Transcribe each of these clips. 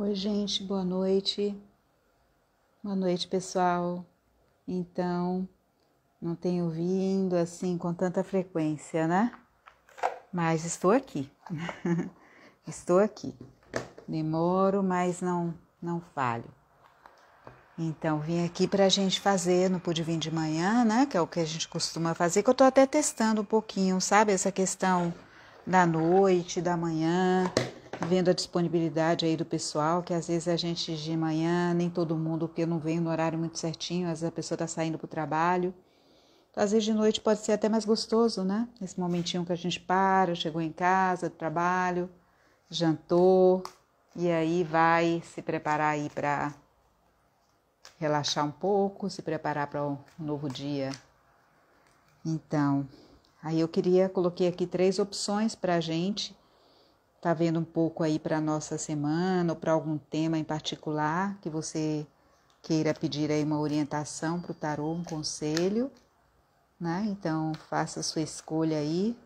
Oi, gente, boa noite. Boa noite, pessoal. Então, não tenho vindo assim com tanta frequência, né? Mas estou aqui. Estou aqui. Demoro, mas não falho. Então, vim aqui pra gente fazer, não pude vir de manhã, né? Que é o que a gente costuma fazer, que eu tô até testando um pouquinho, sabe? Essa questão da noite, da manhã, vendo a disponibilidade aí do pessoal, que às vezes a gente de manhã, nem todo mundo, porque eu não venho no horário muito certinho, às vezes a pessoa tá saindo pro trabalho. Então, às vezes de noite pode ser até mais gostoso, né? Esse momentinho que a gente para, chegou em casa do trabalho, jantou, e aí vai se preparar aí pra relaxar um pouco, se preparar para um novo dia. Então, aí coloquei aqui 3 opções para a gente, tá vendo um pouco aí para nossa semana ou para algum tema em particular que você queira pedir aí uma orientação para o tarô, um conselho, né? Então, faça a sua escolha aí.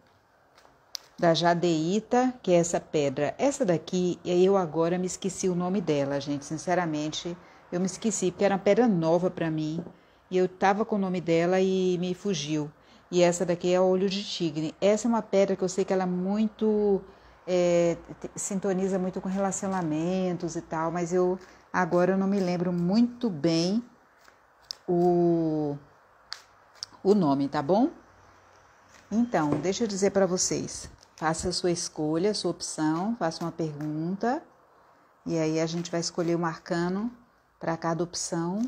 Da jadeíta, que é essa pedra. Essa daqui, eu agora me esqueci o nome dela, gente. Sinceramente, eu me esqueci, porque era uma pedra nova para mim. E eu tava com o nome dela e me fugiu. E essa daqui é o olho de tigre. Essa é uma pedra que eu sei que ela é muito... sintoniza muito com relacionamentos e tal, mas agora eu não me lembro muito bem o nome, tá bom? Então, deixa eu dizer para vocês. Faça a sua escolha, a sua opção, faça uma pergunta e aí a gente vai escolher um arcano para cada opção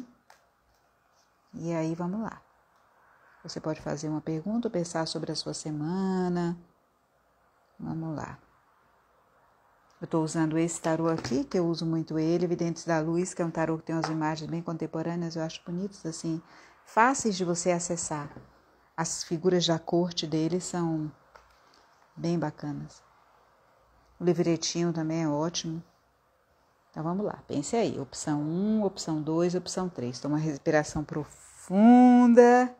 e aí vamos lá. Você pode fazer uma pergunta, pensar sobre a sua semana. Vamos lá. Eu estou usando esse tarô aqui, que eu uso muito ele, Videntes da Luz, que é um tarô que tem umas imagens bem contemporâneas, eu acho bonitos, assim, fáceis de você acessar. As figuras da corte dele são bem bacanas. O livretinho também é ótimo. Então vamos lá, pense aí. Opção 1, opção 2, opção 3. Toma uma respiração profunda.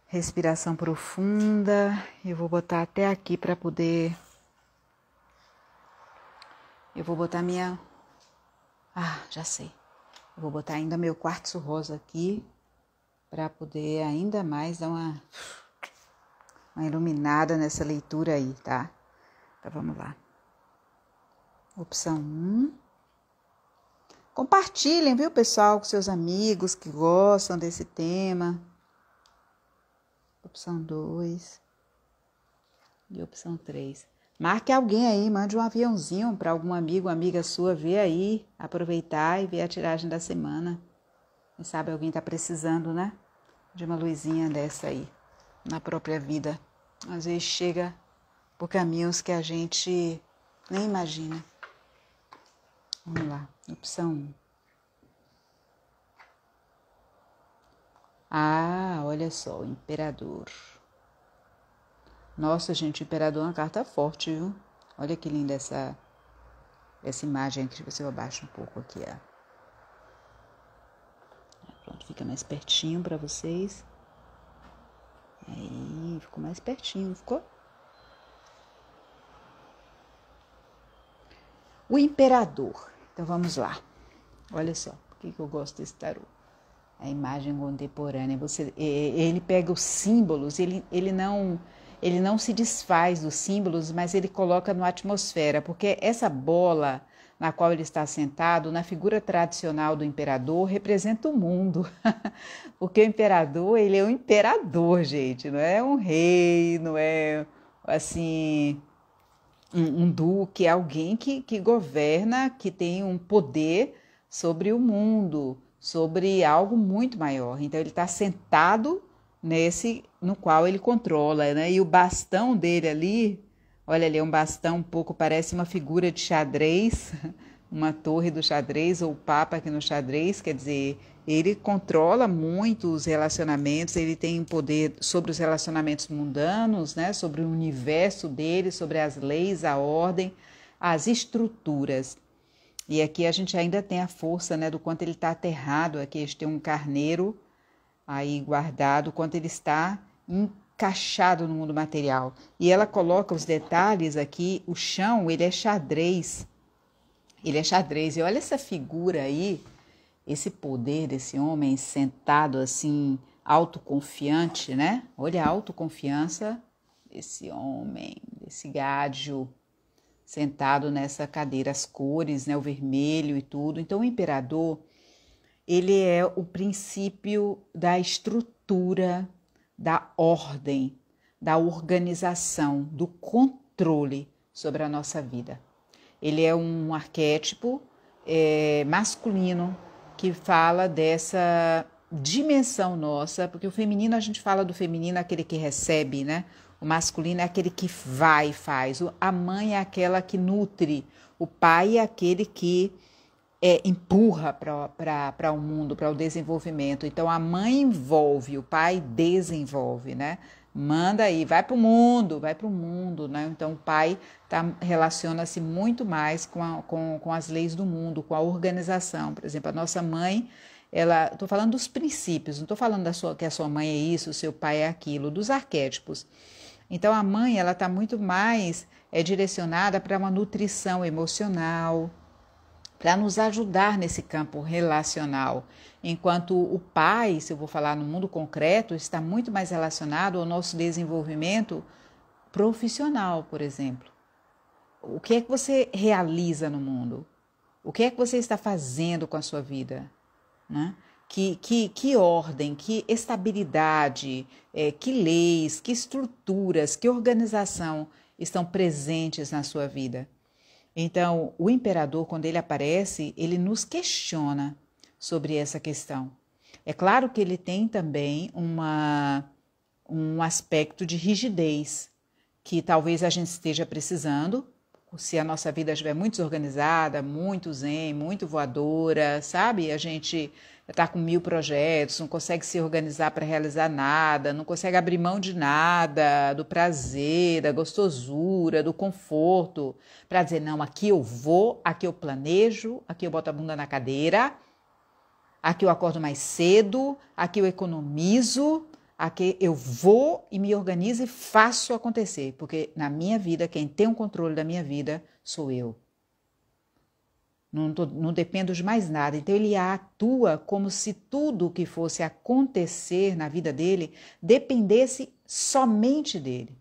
Respiração profunda. Eu vou botar até aqui para poder... Eu vou botar minha... já sei. Eu vou botar ainda meu quartzo rosa aqui para poder ainda mais dar uma iluminada nessa leitura aí, tá? Então vamos lá. Opção 1. Compartilhem, viu, pessoal, com seus amigos que gostam desse tema. Opção 2. E opção 3. Marque alguém aí, mande um aviãozinho para algum amigo, amiga sua ver aí, aproveitar e ver a tiragem da semana. Quem sabe alguém tá precisando, né? De uma luzinha dessa aí, na própria vida. Às vezes chega por caminhos que a gente nem imagina. Vamos lá, opção 1. Olha só, o imperador. Nossa, gente, o imperador é uma carta forte, viu? Olha que linda essa imagem aqui. Deixa eu ver se eu abaixo um pouco aqui, ó. Pronto, fica mais pertinho para vocês. Aí, ficou mais pertinho, ficou? O imperador. Então, vamos lá. Olha só, por que eu gosto desse tarô? A imagem contemporânea. Ele pega os símbolos, ele não se desfaz dos símbolos, mas ele coloca na atmosfera, porque essa bola na qual ele está sentado, na figura tradicional do imperador, representa o mundo. Porque o imperador, ele é um imperador, gente, não é um rei, não é assim um duque, é alguém que governa, que tem um poder sobre o mundo, sobre algo muito maior. Então ele está sentado no qual ele controla, né? E o bastão dele ali, olha ali, é um bastão um pouco, parece uma figura de xadrez, uma torre do xadrez, ou o Papa aqui no xadrez, quer dizer, ele controla muito os relacionamentos, ele tem poder sobre os relacionamentos mundanos, né? Sobre o universo dele, sobre as leis, a ordem, as estruturas. E aqui a gente ainda tem a força, né, do quanto ele está aterrado. Aqui a gente tem um carneiro aí guardado, quanto ele está encaixado no mundo material. E ela coloca os detalhes aqui, o chão, ele é xadrez. Ele é xadrez. E olha essa figura aí, esse poder desse homem sentado assim, autoconfiante, né? Olha a autoconfiança desse homem, desse gádio, sentado nessa cadeira, as cores, né? O vermelho e tudo. Então, o imperador, ele é o princípio da estrutura, da ordem, da organização, do controle sobre a nossa vida. Ele é um arquétipo masculino que fala dessa dimensão nossa, porque o feminino, a gente fala do feminino, aquele que recebe, né? O masculino é aquele que vai e faz. A mãe é aquela que nutre. O pai é aquele que empurra para o mundo, para o desenvolvimento. Então, a mãe envolve, o pai desenvolve, né? Manda aí, vai para o mundo, né? Então, o pai relaciona-se muito mais com as leis do mundo, com a organização. Por exemplo, a nossa mãe, estou falando dos princípios, não estou falando que a sua mãe é isso, o seu pai é aquilo, dos arquétipos. Então, a mãe, ela está muito mais direcionada para uma nutrição emocional, para nos ajudar nesse campo relacional, enquanto o pai, se eu vou falar no mundo concreto, está muito mais relacionado ao nosso desenvolvimento profissional, por exemplo. O que é que você realiza no mundo? O que é que você está fazendo com a sua vida? Né? Que ordem, que estabilidade, que leis, que estruturas, que organização estão presentes na sua vida? Então, o imperador, quando ele aparece, ele nos questiona sobre essa questão. É claro que ele tem também um aspecto de rigidez, que talvez a gente esteja precisando, se a nossa vida estiver muito desorganizada, muito zen, muito voadora, sabe? A gente está com 1000 projetos, não consegue se organizar para realizar nada, não consegue abrir mão de nada, do prazer, da gostosura, do conforto, para dizer, não, aqui eu vou, aqui eu planejo, aqui eu boto a bunda na cadeira, aqui eu acordo mais cedo, aqui eu economizo, aqui eu vou e me organizo e faço acontecer, porque na minha vida, quem tem o controle da minha vida sou eu. Não dependo de mais nada. Então, ele atua como se tudo que fosse acontecer na vida dele dependesse somente dele.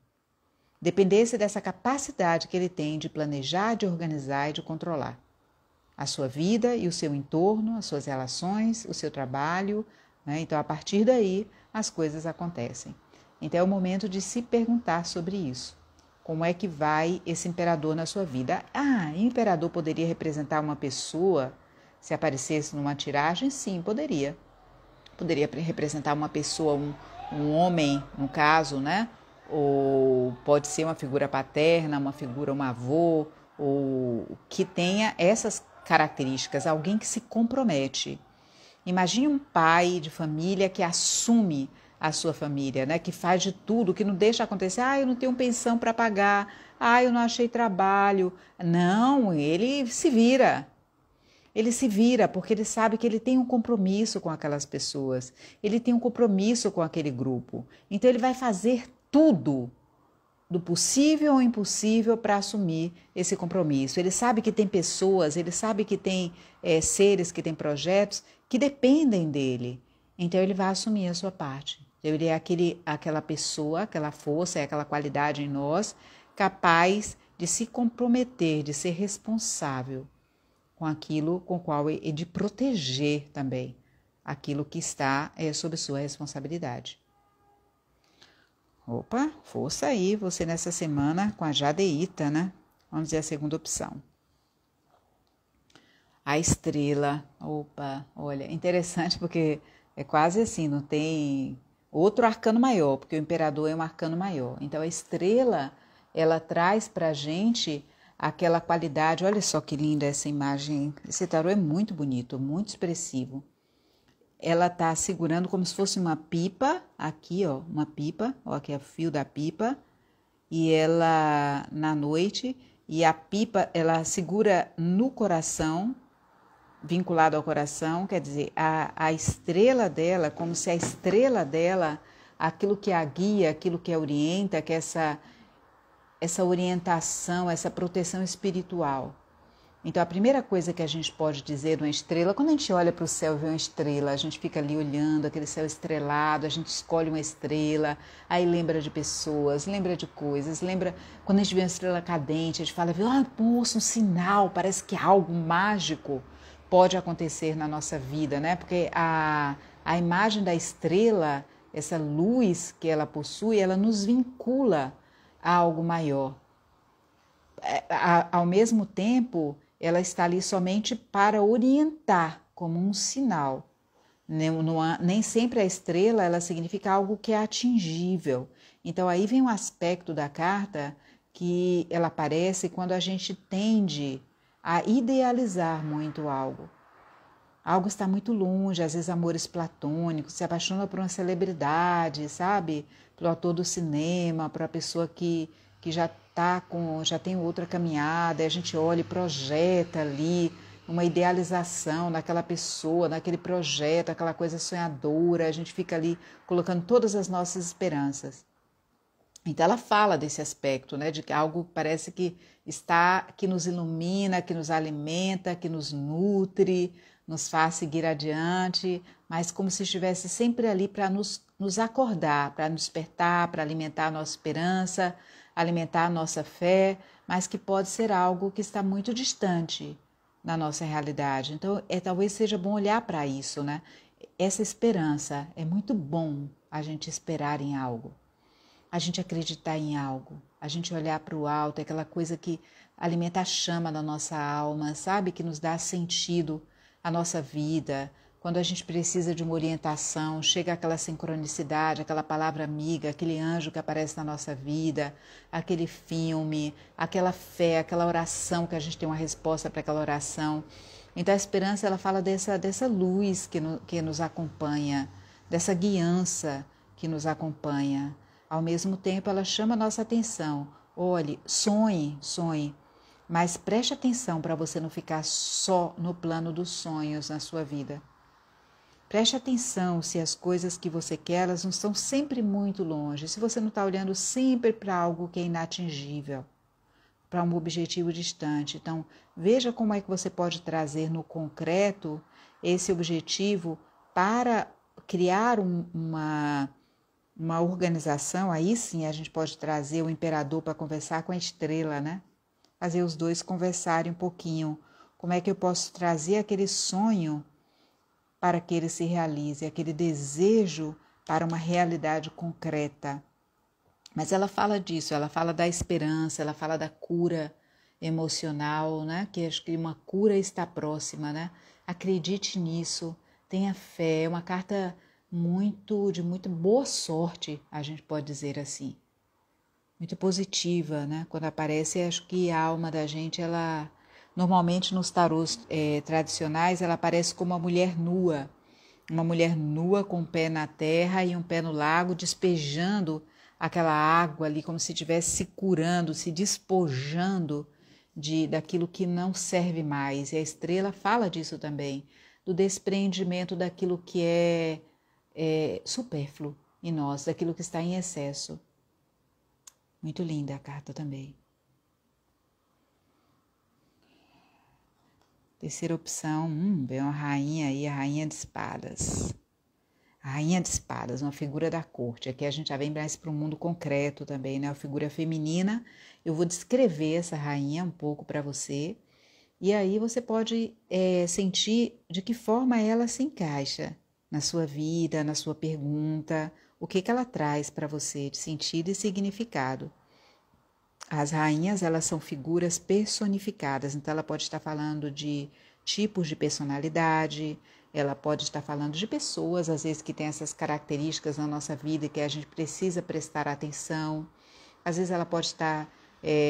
Dependesse dessa capacidade que ele tem de planejar, de organizar e de controlar a sua vida e o seu entorno, as suas relações, o seu trabalho, né? Então, a partir daí, as coisas acontecem. Então, é o momento de se perguntar sobre isso. Como é que vai esse imperador na sua vida? O imperador poderia representar uma pessoa, se aparecesse numa tiragem? Sim, poderia. Poderia representar uma pessoa, um homem, no caso, né? Ou pode ser uma figura paterna, um avô, ou que tenha essas características, alguém que se compromete. Imagine um pai de família que assume a sua família, né? Que faz de tudo, que não deixa acontecer. Eu não tenho pensão para pagar. Eu não achei trabalho. Não, ele se vira. Ele se vira porque ele sabe que ele tem um compromisso com aquelas pessoas. Ele tem um compromisso com aquele grupo. Então ele vai fazer tudo do possível ou impossível para assumir esse compromisso. Ele sabe que tem pessoas, ele sabe que tem seres, que tem projetos que dependem dele. Então ele vai assumir a sua parte. Ele é aquela pessoa, aquela força, aquela qualidade em nós capaz de se comprometer, de ser responsável com aquilo com qual e de proteger também aquilo que está sob sua responsabilidade. Opa, força aí, você nessa semana com a Jadeíta, né? Vamos dizer a segunda opção. A estrela, opa, olha, interessante porque é quase assim, não tem outro arcano maior, porque o imperador é um arcano maior. Então a estrela, ela traz pra gente aquela qualidade, olha só que linda essa imagem, esse tarô é muito bonito, muito expressivo. Ela tá segurando como se fosse uma pipa, aqui ó, uma pipa, ó, aqui é o fio da pipa, e ela na noite, e a pipa ela segura no coração, vinculado ao coração, quer dizer, a estrela dela, como se a estrela dela, aquilo que a guia, aquilo que a orienta, que essa orientação, essa proteção espiritual. Então, a primeira coisa que a gente pode dizer de uma estrela, quando a gente olha para o céu e vê uma estrela, a gente fica ali olhando aquele céu estrelado, a gente escolhe uma estrela, aí lembra de pessoas, lembra de coisas, lembra quando a gente vê uma estrela cadente, a gente fala, poxa, um sinal, parece que algo mágico pode acontecer na nossa vida, né? Porque a imagem da estrela, essa luz que ela possui, ela nos vincula a algo maior. Ao mesmo tempo, ela está ali somente para orientar, como um sinal. Nem sempre a estrela ela significa algo que é atingível. Então, aí vem um aspecto da carta que ela aparece quando a gente tende a idealizar muito algo. Algo está muito longe, às vezes amores platônicos, se apaixona por uma celebridade, sabe? Pelo ator do cinema, por uma pessoa que já tem outra caminhada, e a gente olha e projeta ali uma idealização naquela pessoa, naquele projeto, aquela coisa sonhadora, a gente fica ali colocando todas as nossas esperanças. Então ela fala desse aspecto, né, de que algo parece que nos ilumina, que nos alimenta, que nos nutre, nos faz seguir adiante, mas como se estivesse sempre ali para nos acordar, para nos despertar, para alimentar a nossa esperança, alimentar a nossa fé, mas que pode ser algo que está muito distante na nossa realidade. Então, talvez seja bom olhar para isso, né? Essa esperança, é muito bom a gente esperar em algo, a gente acreditar em algo, a gente olhar para o alto, aquela coisa que alimenta a chama da nossa alma, sabe? Que nos dá sentido à nossa vida. Quando a gente precisa de uma orientação, chega aquela sincronicidade, aquela palavra amiga, aquele anjo que aparece na nossa vida, aquele filme, aquela fé, aquela oração que a gente tem uma resposta para aquela oração. Então a esperança ela fala dessa luz que nos acompanha, dessa guiança que nos acompanha. Ao mesmo tempo ela chama a nossa atenção. Olhe, sonhe, mas preste atenção para você não ficar só no plano dos sonhos na sua vida. Preste atenção se as coisas que você quer, elas não estão sempre muito longe, se você não está olhando sempre para algo que é inatingível, para um objetivo distante. Então, veja como é que você pode trazer no concreto esse objetivo para criar uma organização. Aí sim a gente pode trazer o imperador para conversar com a estrela, né? Fazer os dois conversarem um pouquinho. Como é que eu posso trazer aquele sonho para que ele se realize, aquele desejo para uma realidade concreta. Mas ela fala disso, ela fala da esperança, ela fala da cura emocional, né? Que acho que uma cura está próxima, né? Acredite nisso, tenha fé, é uma carta de muito boa sorte, a gente pode dizer assim. Muito positiva, né? Quando aparece, acho que a alma da gente, ela normalmente nos tarôs tradicionais, ela aparece como uma mulher nua com um pé na terra e um pé no lago, despejando aquela água ali, como se estivesse se curando, se despojando daquilo que não serve mais. E a estrela fala disso também, do desprendimento daquilo que é supérfluo em nós, daquilo que está em excesso. Muito linda a carta também. Terceira opção, vem uma rainha aí, a rainha de espadas. A rainha de espadas, uma figura da corte. Aqui a gente já vem mais para o mundo concreto também, né? Uma figura feminina. Eu vou descrever essa rainha um pouco para você. E aí você pode sentir de que forma ela se encaixa na sua vida, na sua pergunta. O que ela traz para você de sentido e significado. As rainhas, elas são figuras personificadas, então ela pode estar falando de tipos de personalidade, ela pode estar falando de pessoas, às vezes, que têm essas características na nossa vida que a gente precisa prestar atenção. Às vezes ela pode estar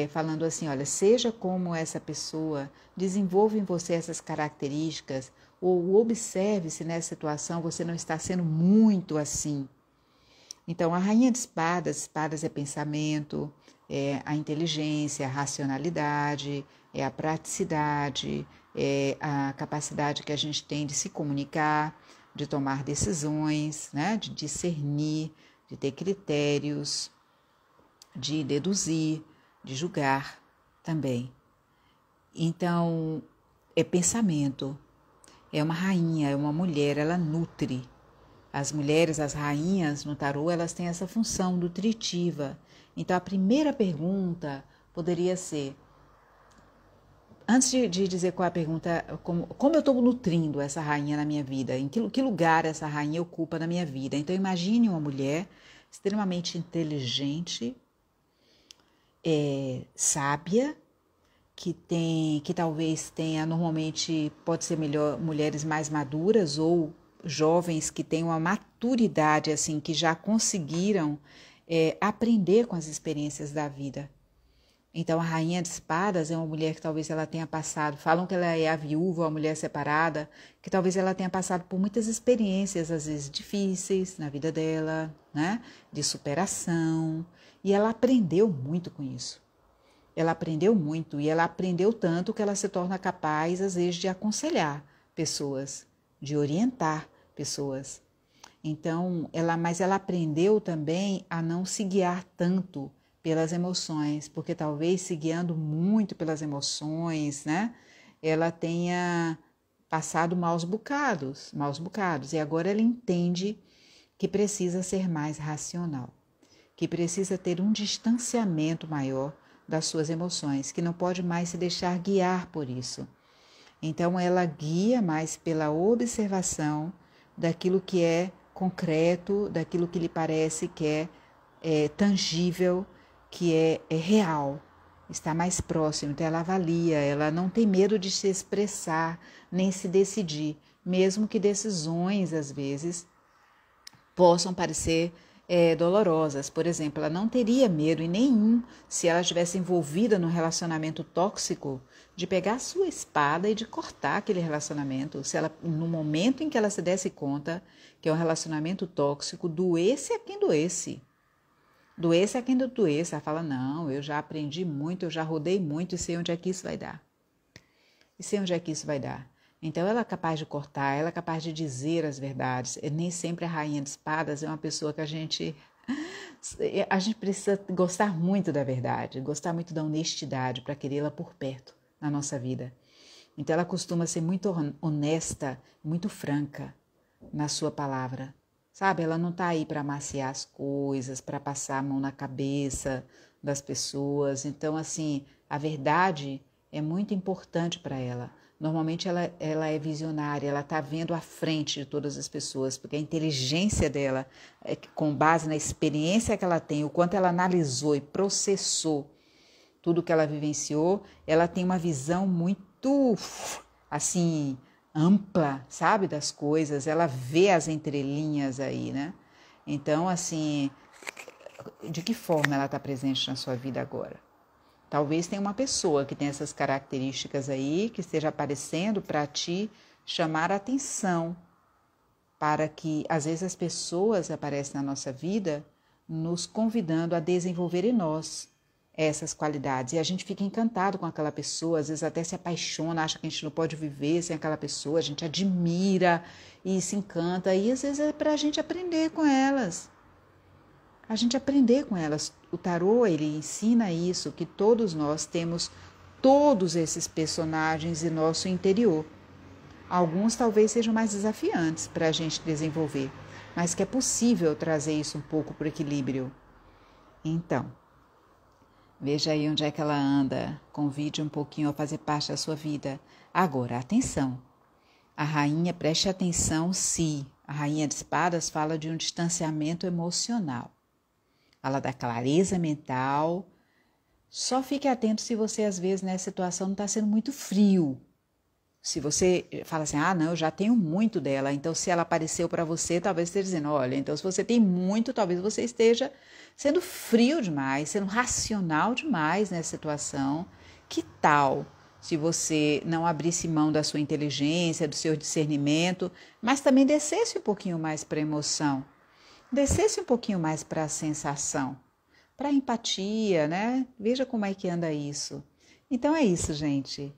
falando assim, olha, seja como essa pessoa, desenvolva em você essas características, ou observe se nessa situação você não está sendo muito assim. Então, a rainha de espadas é pensamento, é a inteligência, a racionalidade, é a praticidade, é a capacidade que a gente tem de se comunicar, de tomar decisões, né? De discernir, de ter critérios, de deduzir, de julgar também. Então, é pensamento. É uma rainha, é uma mulher, ela nutre. As mulheres, as rainhas no tarô, elas têm essa função nutritiva. Então, a primeira pergunta poderia ser, antes de dizer qual é a pergunta, como eu estou nutrindo essa rainha na minha vida? Em que lugar essa rainha ocupa na minha vida? Então, imagine uma mulher extremamente inteligente, sábia, que talvez tenha, normalmente pode ser melhor, mulheres mais maduras ou jovens que têm uma maturidade, assim, que já conseguiram aprender com as experiências da vida. Então, a rainha de espadas é uma mulher que talvez ela tenha passado, falam que ela é a viúva, a mulher separada, que talvez ela tenha passado por muitas experiências, às vezes difíceis na vida dela, né? De superação, e ela aprendeu muito com isso. Ela aprendeu muito e ela aprendeu tanto que ela se torna capaz, às vezes, de aconselhar pessoas, de orientar pessoas. Então, mas ela aprendeu também a não se guiar tanto pelas emoções, porque talvez se guiando muito pelas emoções, né, ela tenha passado maus bocados, e agora ela entende que precisa ser mais racional, que precisa ter um distanciamento maior das suas emoções, que não pode mais se deixar guiar por isso. Então, ela guia mais pela observação daquilo que é concreto, daquilo que lhe parece que é tangível, que é real, está mais próximo. Então, ela avalia, ela não tem medo de se expressar, nem se decidir, mesmo que decisões, às vezes, possam parecer dolorosas. Por exemplo, ela não teria medo em nenhum, se ela estivesse envolvida num relacionamento tóxico, de pegar a sua espada e de cortar aquele relacionamento. Se ela, no momento em que ela se desse conta que é um relacionamento tóxico, doesse a quem doesse. Doesse a quem doesse. Ela fala, não, eu já aprendi muito, eu já rodei muito e sei onde é que isso vai dar. Então, ela é capaz de cortar, ela é capaz de dizer as verdades. E nem sempre a rainha de espadas é uma pessoa que a gente precisa gostar muito da verdade, gostar muito da honestidade para querê-la por perto na nossa vida. Então, ela costuma ser muito honesta, muito franca na sua palavra. Sabe, ela não está aí para amaciar as coisas, para passar a mão na cabeça das pessoas. Então, assim, a verdade é muito importante para ela. Normalmente ela é visionária, ela está vendo à frente de todas as pessoas, porque a inteligência dela, com base na experiência que ela tem, o quanto ela analisou e processou tudo que ela vivenciou, ela tem uma visão muito, assim, ampla, sabe, das coisas, ela vê as entrelinhas aí, né? Então, assim, de que forma ela está presente na sua vida agora? Talvez tenha uma pessoa que tem essas características aí, que esteja aparecendo para te chamar a atenção, para que, às vezes, as pessoas aparecem na nossa vida nos convidando a desenvolver em nós essas qualidades. E a gente fica encantado com aquela pessoa, às vezes até se apaixona, acha que a gente não pode viver sem aquela pessoa, a gente admira e se encanta, e às vezes é para a gente aprender com elas. O tarô, ele ensina isso, que todos nós temos todos esses personagens em nosso interior. Alguns talvez sejam mais desafiantes para a gente desenvolver, mas que é possível trazer isso um pouco para o equilíbrio. Então, veja aí onde é que ela anda, convide um pouquinho a fazer parte da sua vida. Agora, atenção, a rainha, preste atenção se a rainha de espadas fala de um distanciamento emocional. Fala da clareza mental. Só fique atento se você, às vezes, nessa situação não está sendo muito frio. Se você fala assim, não, eu já tenho muito dela, então se ela apareceu para você, talvez esteja dizendo, olha, então se você tem muito, talvez você esteja sendo frio demais, sendo racional demais nessa situação. Que tal se você não abrisse mão da sua inteligência, do seu discernimento, mas também descesse um pouquinho mais para a emoção? Descesse um pouquinho mais para a sensação, para a empatia, né? Veja como é que anda isso. Então é isso, gente.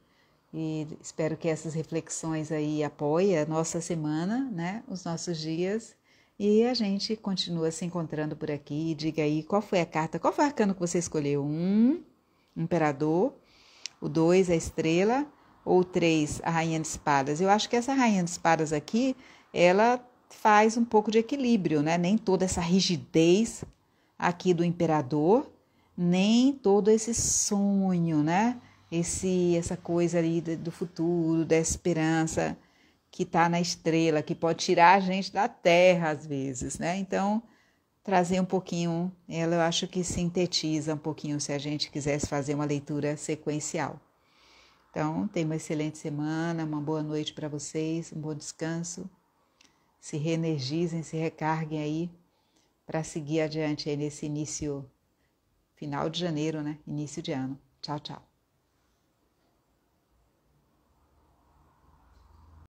E espero que essas reflexões aí apoiem a nossa semana, né? Os nossos dias. E a gente continua se encontrando por aqui. Diga aí qual foi a carta, qual foi o arcano que você escolheu? Imperador. O 2, a estrela, ou o 3, a rainha de espadas. Eu acho que essa rainha de espadas aqui, ela faz um pouco de equilíbrio, né? Nem toda essa rigidez aqui do imperador, nem todo esse sonho, né? Essa coisa ali do futuro, da esperança que está na estrela, que pode tirar a gente da terra às vezes, né? Então, trazer um pouquinho, ela eu acho que sintetiza um pouquinho se a gente quisesse fazer uma leitura sequencial. Então, tenha uma excelente semana, uma boa noite para vocês, um bom descanso. Se reenergizem, se recarguem aí para seguir adiante aí nesse final de janeiro, né? Início de ano. Tchau, tchau.